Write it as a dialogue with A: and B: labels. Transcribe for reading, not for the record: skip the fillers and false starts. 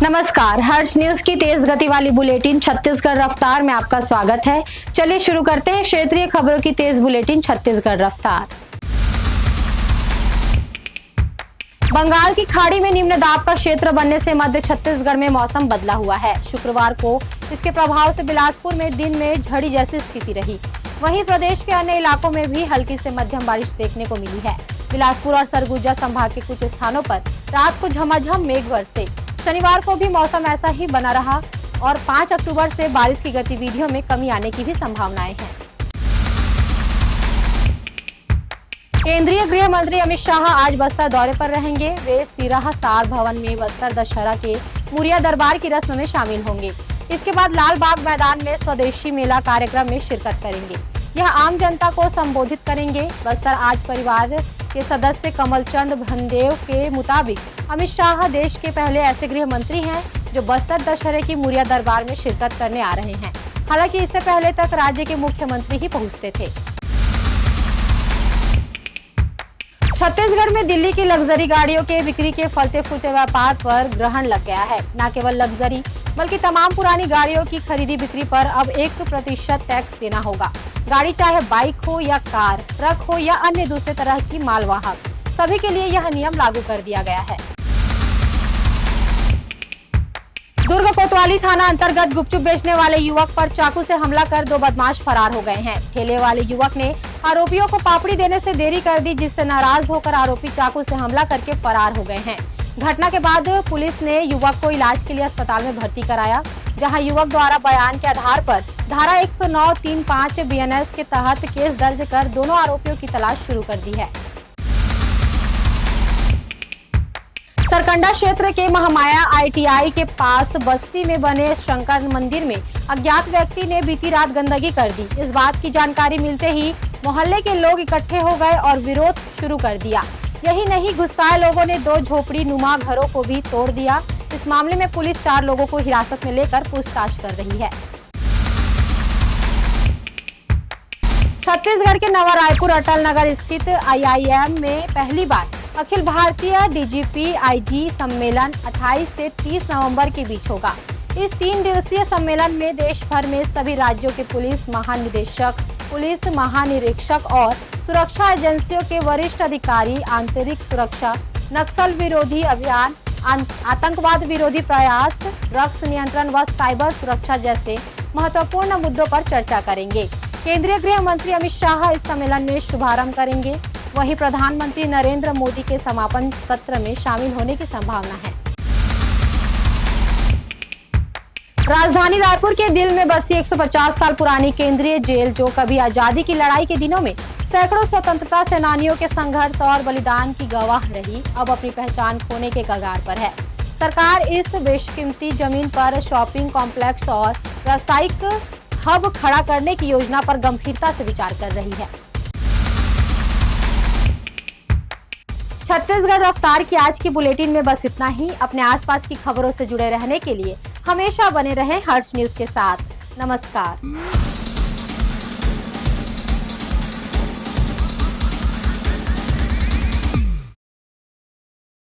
A: नमस्कार, हर्ष न्यूज की तेज गति वाली बुलेटिन छत्तीसगढ़ रफ्तार में आपका स्वागत है। चलिए शुरू करते हैं क्षेत्रीय खबरों की तेज बुलेटिन छत्तीसगढ़ रफ्तार। बंगाल की खाड़ी में निम्न दाब का क्षेत्र बनने से मध्य छत्तीसगढ़ में मौसम बदला हुआ है। शुक्रवार को इसके प्रभाव से बिलासपुर में दिन में झड़ी जैसी स्थिति रही। वहीं प्रदेश के अन्य इलाकों में भी हल्की से मध्यम बारिश देखने को मिली है। बिलासपुर और सरगुजा संभाग के कुछ स्थानों पर रात को झमाझम मेघ बरसे। शनिवार को भी मौसम ऐसा ही बना रहा और 5 अक्टूबर से बारिश की गतिविधियों में कमी आने की भी संभावनाएं हैं। केंद्रीय गृह मंत्री अमित शाह आज बस्तर दौरे पर रहेंगे। वे सिराहा सार भवन में बस्तर दशहरा के मुरिया दरबार की रस्म में शामिल होंगे। इसके बाद लाल बाग मैदान में स्वदेशी मेला कार्यक्रम में शिरकत करेंगे। यह आम जनता को संबोधित करेंगे। बस्तर आज परिवार के सदस्य कमलचंद भंदेव के मुताबिक अमित शाह देश के पहले ऐसे गृह मंत्री हैं जो बस्तर दशहरे की मुरिया दरबार में शिरकत करने आ रहे हैं। हालांकि इससे पहले तक राज्य के मुख्यमंत्री ही पहुंचते थे। छत्तीसगढ़ में दिल्ली की लग्जरी गाड़ियों के बिक्री के फलते फूलते व्यापार पर ग्रहण लग गया है। न केवल लग्जरी बल्कि तमाम पुरानी गाड़ियों की खरीदी बिक्री पर अब 1% टैक्स देना होगा। गाड़ी चाहे बाइक हो या कार, ट्रक हो या अन्य दूसरे तरह की मालवाहक, सभी के लिए यह नियम लागू कर दिया गया है। दुर्ग कोतवाली थाना अंतर्गत गुपचुप बेचने वाले युवक पर चाकू से हमला कर 2 बदमाश फरार हो गए हैं। ठेले वाले युवक ने आरोपियों को पापड़ी देने से देरी कर दी, जिससे नाराज होकर आरोपी चाकू से हमला करके फरार हो गए हैं। घटना के बाद पुलिस ने युवक को इलाज के लिए अस्पताल में भर्ती कराया, जहां युवक द्वारा बयान के आधार पर धारा 109(3)(5) BNS के तहत केस दर्ज कर दोनों आरोपियों की तलाश शुरू कर दी है। सरकंडा क्षेत्र के महामाया ITI के पास बस्ती में बने शंकर मंदिर में अज्ञात व्यक्ति ने बीती रात गंदगी कर दी। इस बात की जानकारी मिलते ही मोहल्ले के लोग इकट्ठे हो गए और विरोध शुरू कर दिया। यही नहीं, गुस्साए लोगों ने 2 झोपड़ी नुमा घरों को भी तोड़ दिया। इस मामले में पुलिस 4 लोगों को हिरासत में लेकर पूछताछ कर रही है। छत्तीसगढ़ के नवा रायपुर अटल नगर स्थित IIM में पहली बार अखिल भारतीय DGP IG सम्मेलन 28 से 30 नवंबर के बीच होगा। इस 3 दिवसीय सम्मेलन में देश भर में सभी राज्यों के पुलिस महानिदेशक, पुलिस महानिरीक्षक और सुरक्षा एजेंसियों के वरिष्ठ अधिकारी आंतरिक सुरक्षा, नक्सल विरोधी अभियान, आतंकवाद विरोधी प्रयास, ड्रग्स नियंत्रण व साइबर सुरक्षा जैसे महत्वपूर्ण मुद्दों पर चर्चा करेंगे। केंद्रीय गृह मंत्री अमित शाह इस सम्मेलन में शुभारंभ करेंगे। वहीं प्रधानमंत्री नरेंद्र मोदी के समापन सत्र में शामिल होने की संभावना है। राजधानी रायपुर के दिल में बसी 150 साल पुरानी केंद्रीय जेल, जो कभी आजादी की लड़ाई के दिनों में सैकड़ों स्वतंत्रता सेनानियों के संघर्ष और बलिदान की गवाह रही, अब अपनी पहचान खोने के कगार पर है। सरकार इस बेशकीमती जमीन पर शॉपिंग कॉम्प्लेक्स और व्यावसायिक हब खड़ा करने की योजना पर गंभीरता से विचार कर रही है। छत्तीसगढ़ रफ्तार की आज की बुलेटिन में बस इतना ही। अपने आसपास की खबरों से जुड़े रहने के लिए हमेशा बने रहें हर्ष न्यूज के साथ। नमस्कार।